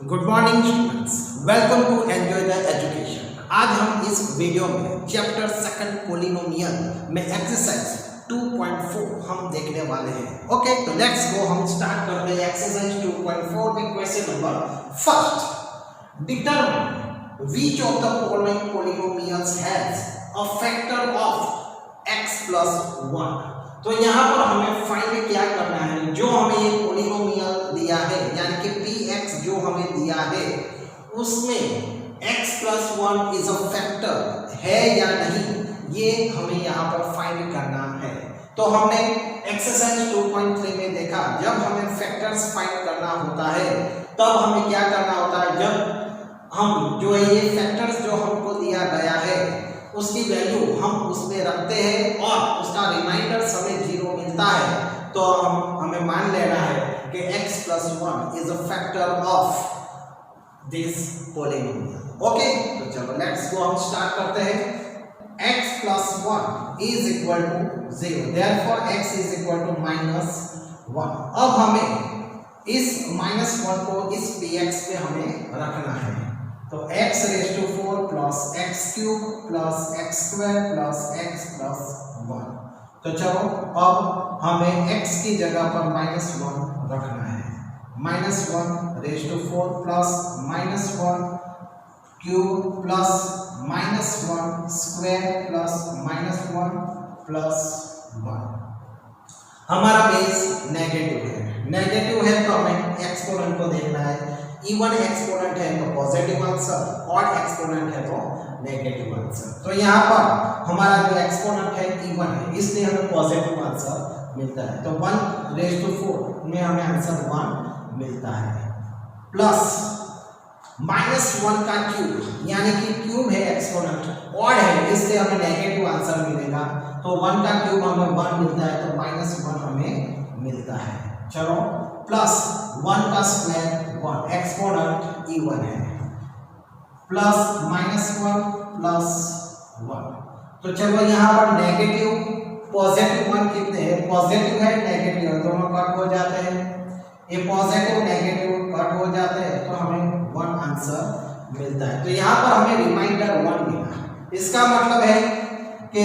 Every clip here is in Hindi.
Good morning students, welcome to enjoy the education. आज हम इस वीडियो में चैप्टर सेकंड पोलिनोमियल में एक्सरसाइज 2.4 हम देखने वाले हैं। ओके, तो लेट्स गो, हम स्टार्ट करते हैं एक्सरसाइज 2.4 में question number first. Determine which of the following polynomials has a factor of x plus 1। तो यहाँ पर हमें फाइंड क्या करना है, जो हमें ये पोलिनोमियल दिया है यानी कि px जो हमें दिया है उसमें x plus 1 is a factor है या नहीं, ये हमें यहाँ पर फाइंड करना है। तो हमने एक्सरसाइज 2.3 में देखा, जब हमें फैक्टर्स फाइंड करना होता है तब हमें क्या करना होता है, जब हम जो है ये फैक्टर्स जो हमको दिया गया है उसकी वैल्यू हम उसमें रखते हैं और उसका रिमाइंडर हमें 0 मिलता है, तो हमें मान लेना है कि x plus 1 is a factor of this polynomial. Okay, तो चलो लेट्स गो, हम स्टार्ट करते हैं। x plus 1 is equal to 0, therefore x is equal to -1। अब हमें इस -1 को इस px पे हमें रखना है, तो x raise to 4 plus x cube plus x square plus x plus 1। तो चलो अब हमें x की जगह पर -1 रखना है। -1 raise to 4 plus -1 cube plus -1 square plus -1 plus 1। हमारा बेस नेगेटिव है तो हमें एक्सपोनेंट को देखना है। इवन एक्सपोनेंट है तो पॉजिटिव आंसर, ऑड एक्सपोनेंट है तो नेगेटिव आंसर। तो यहाँ पर हमारा जो एक्सपोनेंट है इवन है, इसलिए हमें पॉजिटिव आंसर मिलता है। तो 1 रेज़ टू 4 में हमें आंसर 1 मिलता है, प्लस -1 का क्यूब यानी कि क्यूब है एक्सपोनेंट, ऑड है इसलिए हमें नेगेटिव आंसर मिलेगा। तो 1 का क्यूब हमें 1 मिलता है, तो -1 हमें मिलता है। चलो प्लस 1 का स्क्वायर 1, एक्सपोनेंट इवन है, प्लस -1 प्लस 1। तो चलो यहाँ पर नेगेटिव पॉजिटिव 1 कितने हैं, पॉजिटिव है नेगेटिव है, दोनों कट हो जाते हैं। ये पॉजिटिव नेगेटिव कट हो जाते हैं तो हमें 1 आंसर मिलता है। तो यहाँ पर हमें रिमाइंडर 1 मिला। इसका मतलब है कि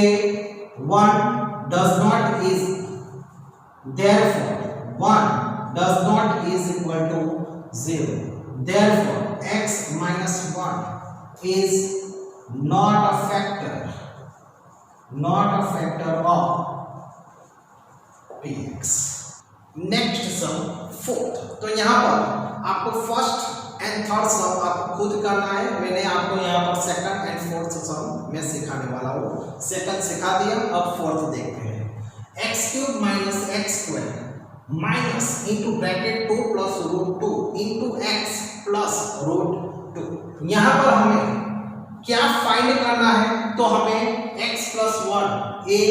1 does not is, therefore 1 does not is equal to 0, therefore x minus 1 is not a factor of px। Next sum fourth. तो यहाँ पर आपको फर्स्ट एंड थर्ड सम आपको खुद करना है। मैंने आपको यहाँ पर सेकंड एंड फोर्थ सम में सिखाने वाला हूँ। सेकंड सिखा दिया, अब फोर्थ देखते हैं। X cube minus x square minus into bracket 2 plus root 2 into x plus root 2। यहाँ पर हमें क्या फाइंड करना है, तो हमें x प्लस 1 ए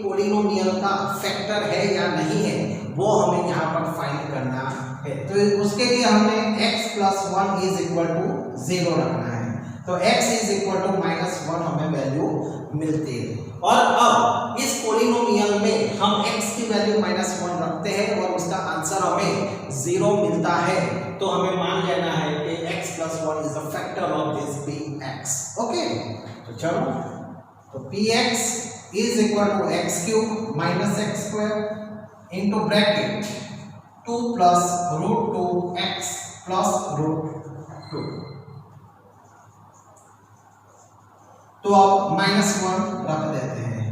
पोलिनोमियल का फैक्टर है या नहीं है वो हमें यहाँ पर फाइंड करना है। तो उसके लिए हमने x plus 1 is equal to 0 रखना है, तो x इज इक्वल टू -1 हमें वैल्यू मिलती है। और अब इस पोलिनोमियल में हम x की वैल्यू -1 रखते हैं और उसका आंसर हमें 0 मिलता है, तो हमें मान लेना है कि x plus 1 is a factor of this px। Okay, तो चलो, तो px is equal to x cube minus x square into bracket 2 plus root 2 x plus root 2। तो अब -1 रख देते हैं।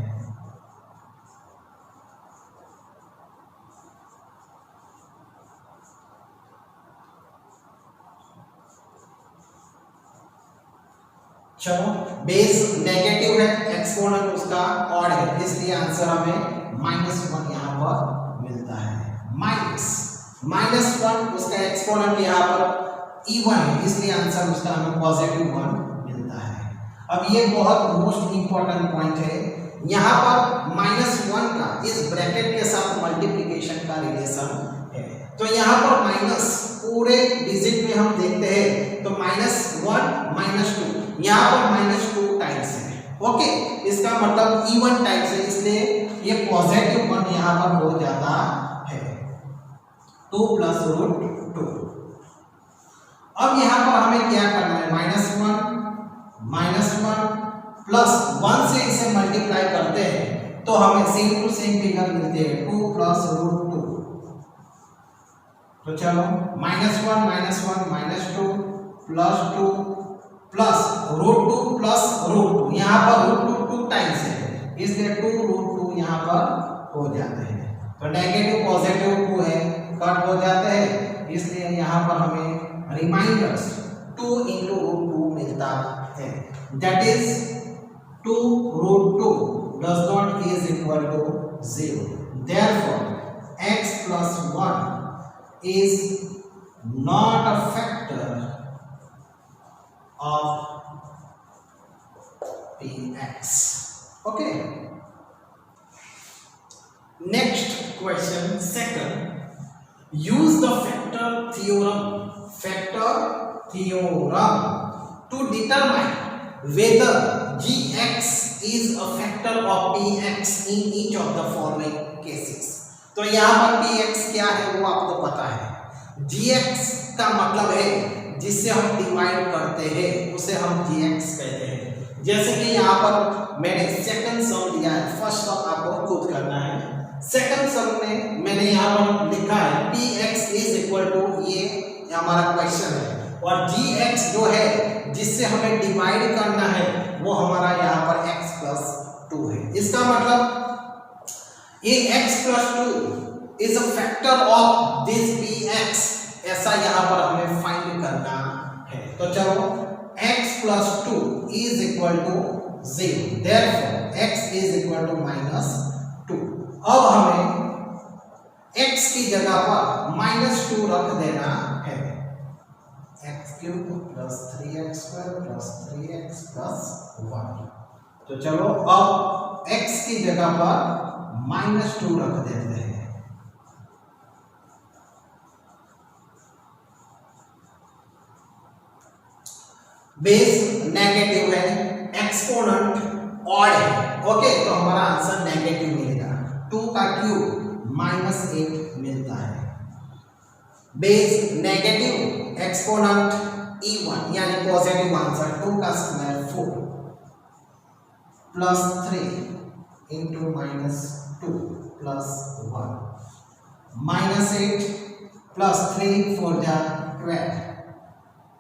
चलो, बेस नेगेटिव है, एक्सपोनेंट उसका ऑड है, इसलिए आंसर हमें -1 यहाँ पर मिलता है। -1 उसका एक्सपोनेंट यहाँ पर इवन है, इसलिए आंसर उसका हमें पॉजिटिव 1 मिलता है। अब ये बहुत मोस्ट इंपॉर्टेंट पॉइंट है, यहाँ पर -1 का इस ब्रैकेट के साथ मल्टीप्लिकेशन का रिलेशन है। तो यहाँ पर माइनस पूरे डिजिट में हम देखते हैं तो -1 -2, यहाँ पर -2 टाइम्स है। ओके, इसका मतलब इवन टाइम्स है, इसलिए ये पॉजिटिव 1 यहाँ पर हो जाता है, 2 प्लस रूट 2। अब यहाँ पर हमें क्या करना है, -1 प्लस 1 से इसे मल्टीप्लाई करते हैं तो हमें सेम टू सेम फिगर मिलती है 2 प्लस √2। तो चलो -1 -2 प्लस 2 प्लस √2 प्लस √2, यहाँ पर √2 2 टाइम्स है इसलिए 2 √2 यहाँ पर हो जाते हैं। तो नेगेटिव पॉजिटिव 2 है कट हो जाते हैं, इसलिए यहाँ पर हमें रिमाइंडर्स 2 × √2 मिलता है। That is 2 √2 does not is equal to 0. Therefore, x plus 1 is not a factor of px. Okay. Next question, second. Use the factor theorem to determine whether gx is a factor of px in each of the following cases. तो यहाँ पर px क्या है वो आपको पता है, gx का मतलब है जिससे हम डिवाइड करते हैं उसे हम gx कहते हैं। जैसे कि यहाँ पर मैंने सेकंड सम दिया है, फर्स्ट सम आपको खुद करना है। सेकंड सम में मैंने यहाँ पर लिखा है px इज इक्वल टू, ये हमारा क्वेश्चन है, और gx जो है जिससे हमें डिवाइड करना है वो हमारा यहाँ पर x प्लस 2 है। इसका मतलब ये x plus 2 is a factor of this px, ऐसा यहाँ पर हमें फाइंड करना है। तो चलो x plus 2 is equal to 0, therefore x is equal to -2। अब हमें x की जगह पर -2 रख देना है, x³ plus 3x² plus 3x plus 1। तो चलो अब x की जगह पर -2 रख देते हैं। बेस नेगेटिव है, एक्सपोनेंट ऑड है, ओके, तो हमारा आंसर नेगेटिव मिलेगा। 2 का क्यूब -8 मिलता है। बेस नेगेटिव, एक्सपोनेंट इवन यानी पॉजिटिव आंसर 2 का square 4 plus 3 into -2 plus 1 -8 plus 3 4 जा 12।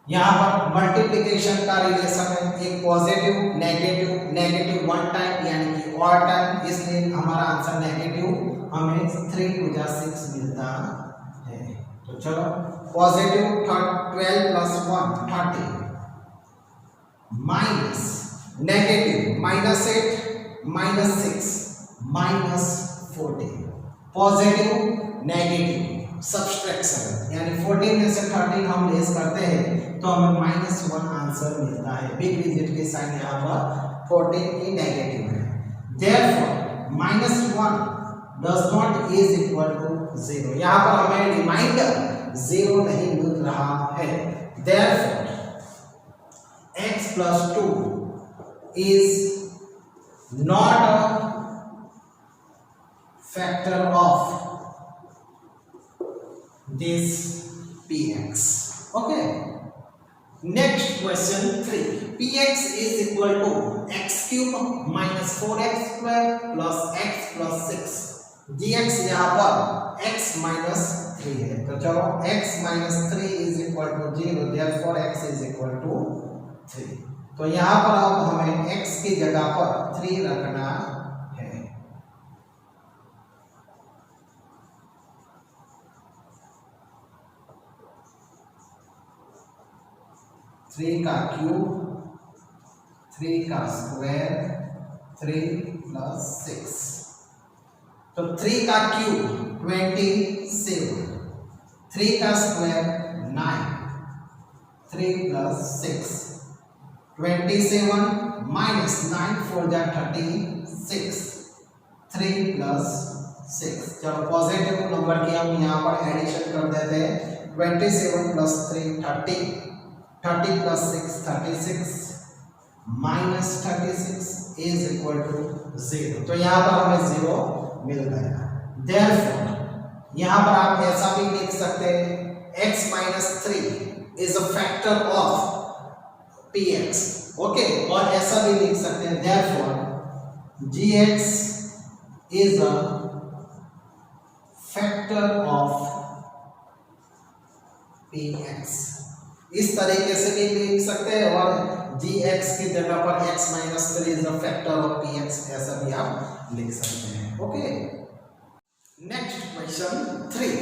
यहाँ पर मल्टीप्लिकेशन का रिलेशन है, एक पॉजिटिव नेगेटिव, नेगेटिव 1 टाइम यानी कि ऑड टाइम, इसलिए हमारा आंसर नेगेटिव हमें 3 2 जा 6 मिलता है। तो चलो positive 12 plus 1 30 minus negative -8 -6 -40, positive negative subtraction यानी 14 में से 13 हम लेस करते हैं तो हमें -1 आंसर मिलता है। बिग डिजिट के साइन यहाँ पर 14 की नेगेटिव है। Therefore -1 does not is equal to 0, यहाँ पर हमें रिमाइंडर 0 नहीं मिल रहा है। Therefore x plus 2 is not a factor of this px. Okay. Next question 3. Px is equal to x³ minus 4x² plus x plus 6. gx यहाँ पर x minus 3 है, तो चलो x minus 3 is equal to 0, therefore x is equal to 3। तो यहाँ पर अब हमें x की जगह पर 3 रखना है। 3 का क्यूब 3 का स्क्वायर 3 प्लस 6, तो 3 का क्यूब 27, 3 का स्क्वायर 9, 3 प्लस 6 27 माइनस 9 4 जा 36, 3 प्लस 6। चलो पॉजिटिव नंबर की हम यहाँ पर एडिशन कर देते हैं। 27 plus 3 30, 30 plus 6 36 minus 36 is equal to 0। तो यहाँ पर हमें 0 मिल गया। देयरफॉर यहाँ पर आप ऐसा भी लिख सकते हैं x minus 3 is a factor of px, okay. और ऐसा भी लिख सकते हैं therefore gx is a factor of px, इस तरीके से भी लिख सकते हैं। और gx की जगह पर x minus 3 is a factor of px, ऐसा भी आप लिख सकते हैं, okay. Next question 3,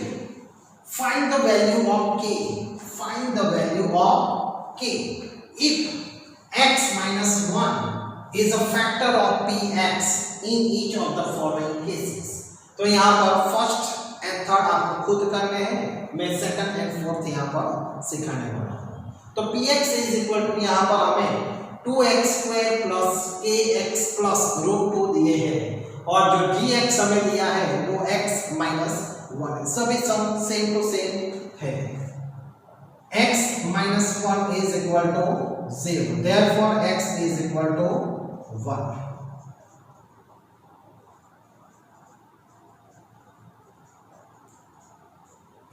find the value of k, find the value of k if x minus 1 is a factor of px in each of the following cases। तो यहाँ पर फर्स्ट एंड थर्ड आपको खुद करने हैं, मैं सेकंड एंड फोर्थ यहाँ पर सिखाने वाला हूँ। तो px इज इक्वल टू यहाँ पर हमें 2x square plus kx plus √2 दिए हैं, और जो gx हमें दिया है वो x माइनस 1, सभी सम सेम टू सेम है। x minus 1 is equal to 0, therefore x is equal to 1।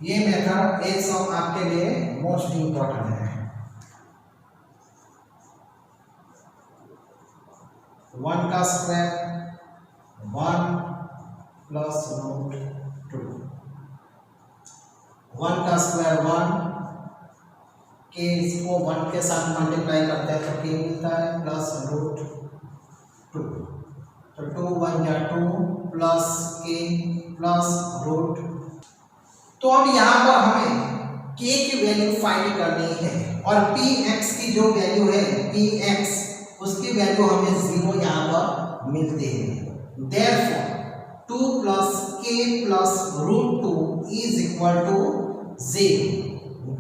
ये मेथड एक सम आपके लिए मोस्ट इंपॉर्टेंट है। 1 का स्क्वायर 1 प्लस √2, 1 का स्क्वायर 1, के इसको 1 के साथ मल्टीप्लाई करते हैं तो k मिलता है प्लस √2, तो 2 1 या 2 प्लस k प्लस √2। तो अब यहाँ पर हमें k की वैल्यू फाइंड करनी है, और px की जो वैल्यू है px, उसकी वैल्यू हमें 0 यहाँ पर मिलती है। therefore 2 plus k plus √2 is equal to 0।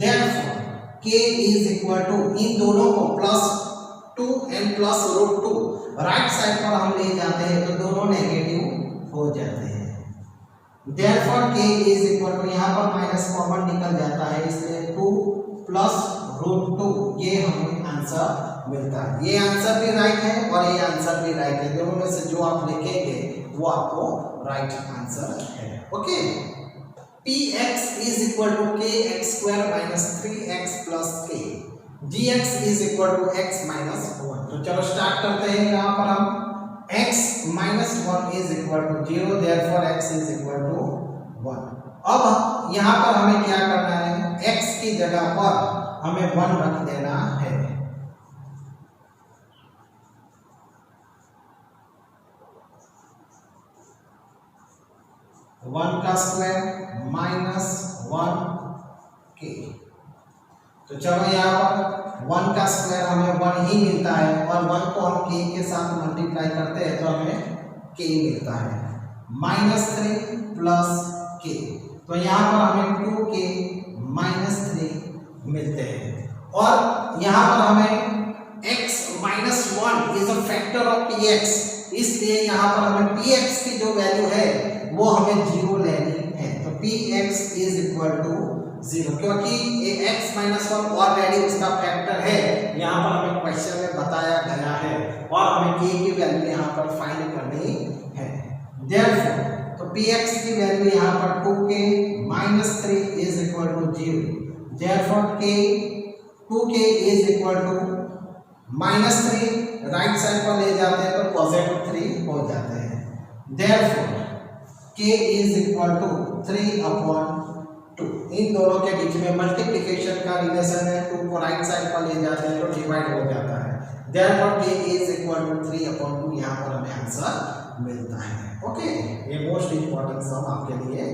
therefore k is equal to, इन दोनों को plus 2 and plus √2 right side पर हम ले जाते हैं तो दोनों नेगेटिव हो जाते हैं। therefore k is equal to, यहाँ पर माइनस कॉमन निकल जाता है, इसलिए 2 प्लस √2, ये हमें आंसर मिलता है। ये आंसर भी राइट है और ये आंसर भी राइट है, दोनों में से जो आप लिखेंगे वो आपको राइट आंसर है, okay. px is equal to kx square minus 3x plus k, gx is equal to x minus 1। तो चलो स्टार्ट करते हैं। यहाँ पर हम x minus 1 is equal to 0, therefore x is equal to 1। अब यहाँ पर हमें क्या करना है, x की जगह पर हमें 1 रख देना है। वन का स्क्वायर माइनस 1k, तो चलो यहाँ पर 1 का स्क्वायर हमें 1 ही मिलता है, और 1 को हम k के साथ मल्टीप्लाई करते हैं तो हमें k मिलता है, -3 प्लस k, तो यहाँ पर हमें 2k माइनस 3 मिलते हैं। और यहाँ पर हमें x minus 1 is a factor of px, इसलिए यहाँ पर हमें px की जो वैल्यू है वो हमें 0 लेनी है। तो px इज इक्वल टू 0, क्योंकि ये x माइनस 1 ऑलरेडी उसका फैक्टर है, यहाँ पर हमें क्वेश्चन में बताया गया है, और हमें k की वैल्यू यहाँ पर फाइंड करनी है। therefore तो px की वैल्यू यहाँ पर 2k minus 3 is equal to 0, therefore k 2k is equal to -3, right side पर ले जाते हैं तो +3 हो जाते हैं। therefore k is equal to 3/2, इन दोनों के बीच में मल्टीप्लिकेशन का रिलेशन है, 2 को राइट साइड पर ले जाते हैं तो डिवाइड हो जाता है। therefore k is equal to 3/2, यहाँ पर हमें आंसर मिलता है, ओके। ये मोस्ट इंपॉर्टेंट सम आपके लिए